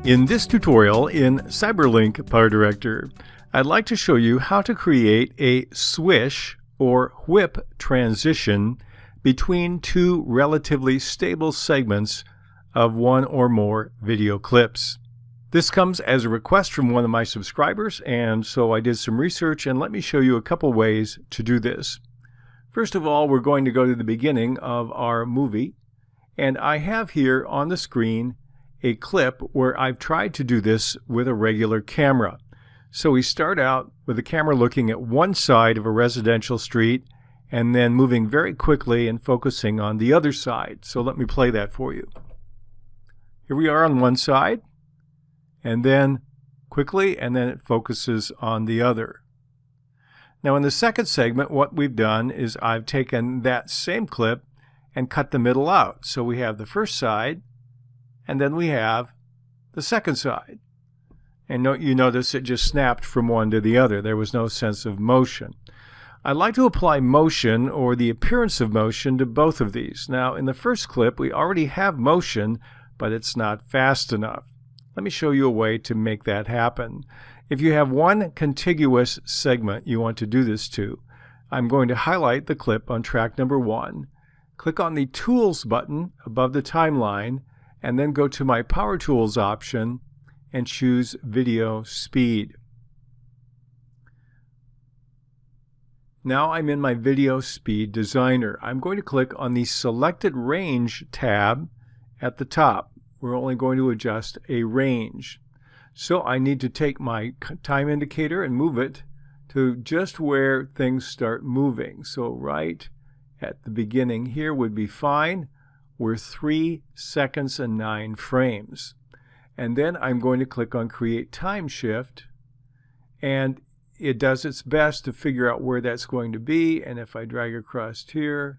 In this tutorial in Cyberlink PowerDirector, I'd like to show you how to create a swish or whip transition between two relatively stable segments of one or more video clips. This comes as a request from one of my subscribers, and so I did some research, and let me show you a couple ways to do this. First of all, we're going to go to the beginning of our movie, and I have here on the screen a clip where I've tried to do this with a regular camera. So we start out with the camera looking at one side of a residential street and then moving very quickly and focusing on the other side. So let me play that for you. Here we are on one side, and then quickly, and then it focuses on the other. Now in the second segment, what we've done is I've taken that same clip and cut the middle out. So we have the first side, and then we have the second side. And you notice it just snapped from one to the other. There was no sense of motion. I'd like to apply motion, or the appearance of motion, to both of these. Now in the first clip we already have motion, but it's not fast enough. Let me show you a way to make that happen. If you have one contiguous segment you want to do this to, I'm going to highlight the clip on track number 1, click on the Tools button above the timeline, and then go to my Power Tools option and choose Video Speed. Now I'm in my Video Speed Designer. I'm going to click on the Selected Range tab at the top. We're only going to adjust a range. So I need to take my time indicator and move it to just where things start moving. So right at the beginning here would be fine. We're 3 seconds and 9 frames. And then I'm going to click on Create Time Shift, and it does its best to figure out where that's going to be. And if I drag across here,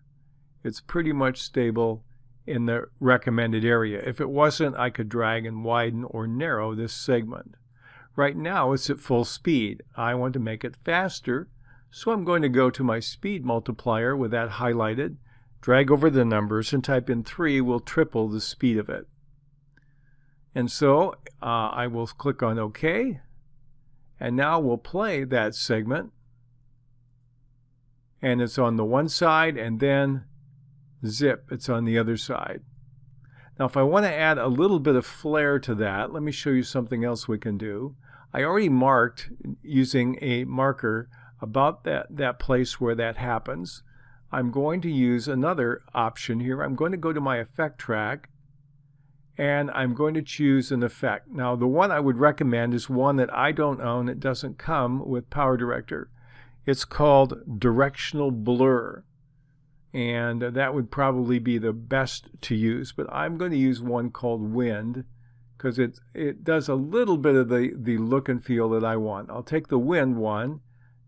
it's pretty much stable in the recommended area. If it wasn't, I could drag and widen or narrow this segment. Right now it's at full speed. I want to make it faster, so I'm going to go to my speed multiplier with that highlighted, drag over the numbers, and type in 3 will triple the speed of it. And so I will click on OK, and now we'll play that segment, and it's on the one side, and then zip, it's on the other side. Now if I want to add a little bit of flair to that, let me show you something else we can do. I already marked using a marker about that place where that happens. I'm going to use another option here. I'm going to go to my effect track, and I'm going to choose an effect. Now the one I would recommend is one that I don't own. It doesn't come with PowerDirector. It's called Directional Blur, and that would probably be the best to use, but I'm going to use one called Wind because it does a little bit of the look and feel that I want. I'll take the Wind one,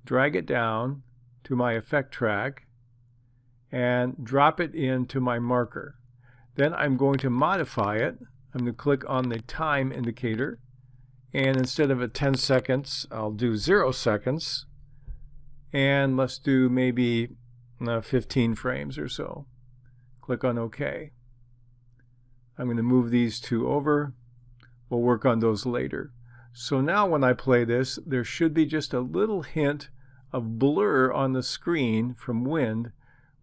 drag it down to my effect track, and drop it into my marker. Then I'm going to modify it. I'm going to click on the time indicator, and instead of 10 seconds, I'll do 0 seconds, and let's do maybe 15 frames or so. Click on OK. I'm going to move these two over. We'll work on those later. So now when I play this, there should be just a little hint of blur on the screen from Wind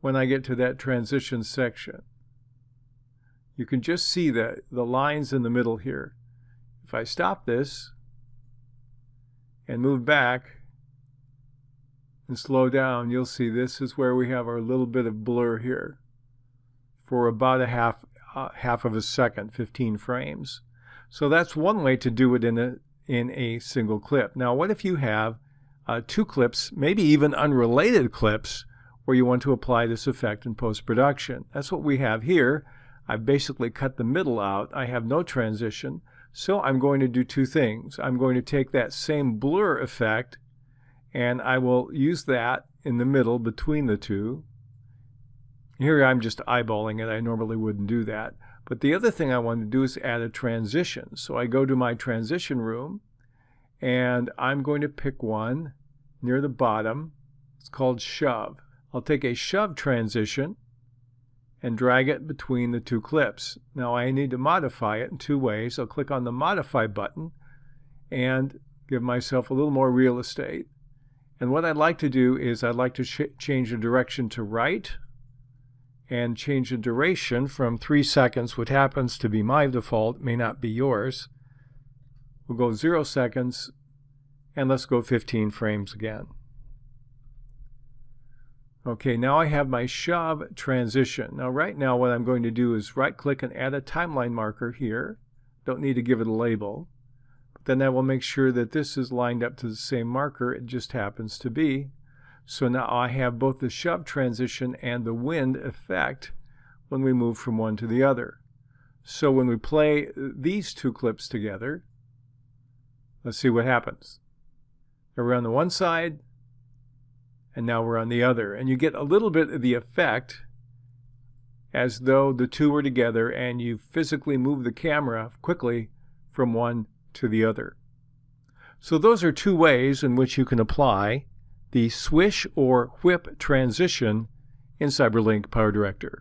when I get to that transition section. You can just see the lines in the middle here. If I stop this and move back and slow down, you'll see this is where we have our little bit of blur here for about a half of a second, 15 frames. So that's one way to do it in a single clip. Now what if you have two clips, maybe even unrelated clips, where you want to apply this effect in post-production? That's what we have here. I've basically cut the middle out. I have no transition, so I'm going to do two things. I'm going to take that same blur effect, and I will use that in the middle between the two. Here I'm just eyeballing it. I normally wouldn't do that. But the other thing I want to do is add a transition. So I go to my transition room, and I'm going to pick one near the bottom. It's called Shove. I'll take a shove transition, and drag it between the two clips. Now I need to modify it in two ways. I'll click on the Modify button and give myself a little more real estate. And what I'd like to do is I'd like to change the direction to right and change the duration from 3 seconds, which happens to be my default, may not be yours. We'll go 0 seconds, and let's go 15 frames again. Okay, now I have my shove transition. Now right now what I'm going to do is right-click and add a timeline marker here. Don't need to give it a label. But then I will make sure that this is lined up to the same marker it just happens to be. So now I have both the shove transition and the wind effect when we move from one to the other. So when we play these two clips together, let's see what happens. We're on the one side, and now we're on the other. And you get a little bit of the effect as though the two were together and you physically move the camera quickly from one to the other. So those are two ways in which you can apply the swish or whip transition in CyberLink PowerDirector.